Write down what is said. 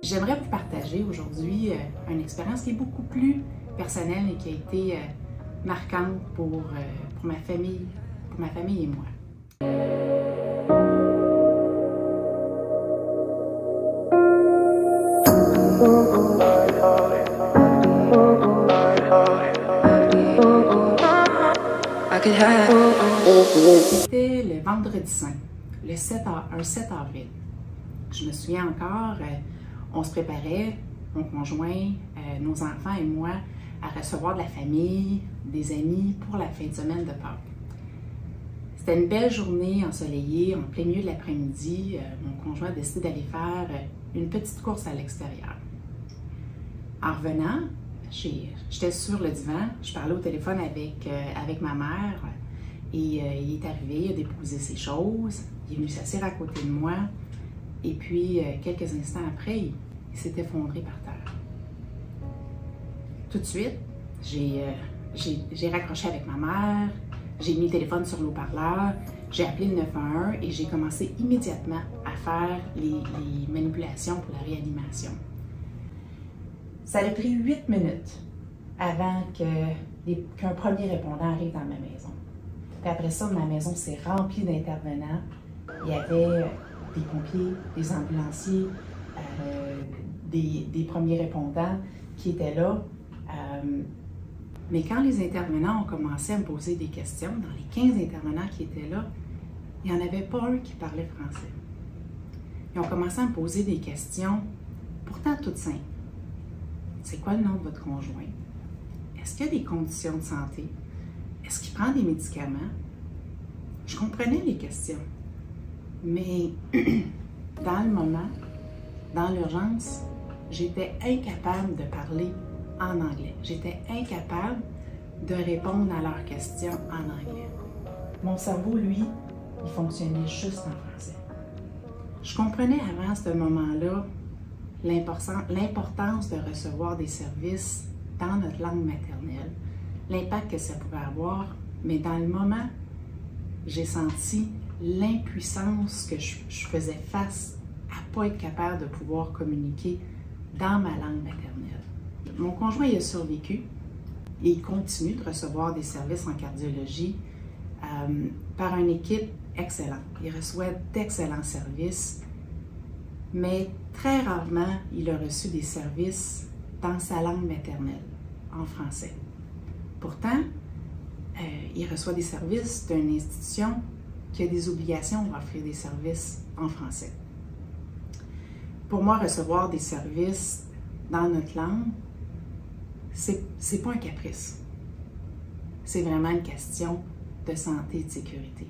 J'aimerais vous partager aujourd'hui une expérience qui est beaucoup plus personnelle et qui a été marquante pour ma famille et moi. C'était le vendredi saint, un 7 avril. Je me souviens encore, on se préparait, mon conjoint, nos enfants et moi, à recevoir de la famille, des amis pour la fin de semaine de Pâques. C'était une belle journée ensoleillée, en plein milieu de l'après-midi. Mon conjoint a décidé d'aller faire une petite course à l'extérieur. En revenant, j'étais sur le divan, je parlais au téléphone avec ma mère et il est arrivé, il a déposé ses choses, il est venu s'asseoir à côté de moi et puis quelques instants après, il s'est effondré par terre. Tout de suite, j'ai raccroché avec ma mère, j'ai mis le téléphone sur l'haut-parleur, j'ai appelé le 911 et j'ai commencé immédiatement à faire les manipulations pour la réanimation. Ça a pris 8 minutes avant qu'un premier répondant arrive dans ma maison. Puis après ça, ma maison s'est remplie d'intervenants. Il y avait des pompiers, des ambulanciers, des premiers répondants qui étaient là. Mais quand les intervenants ont commencé à me poser des questions, dans les 15 intervenants qui étaient là, il n'y en avait pas un qui parlait français. Ils ont commencé à me poser des questions, pourtant toutes simples. C'est quoi le nom de votre conjoint? Est-ce qu'il y a des conditions de santé? Est-ce qu'il prend des médicaments? Je comprenais les questions, mais dans le moment, dans l'urgence, j'étais incapable de parler en anglais. J'étais incapable de répondre à leurs questions en anglais. Mon cerveau, lui, il fonctionnait juste en français. Je comprenais avant ce moment-là l'importance de recevoir des services dans notre langue maternelle, l'impact que ça pouvait avoir, mais dans le moment, j'ai senti l'impuissance que je faisais face à ne pas être capable de pouvoir communiquer dans ma langue maternelle. Mon conjoint il a survécu et il continue de recevoir des services en cardiologie par une équipe excellente. Il reçoit d'excellents services, mais très rarement il a reçu des services dans sa langue maternelle, en français. Pourtant, il reçoit des services d'une institution qui a des obligations d'offrir des services en français. Pour moi, recevoir des services dans notre langue, c'est pas un caprice. C'est vraiment une question de santé et de sécurité.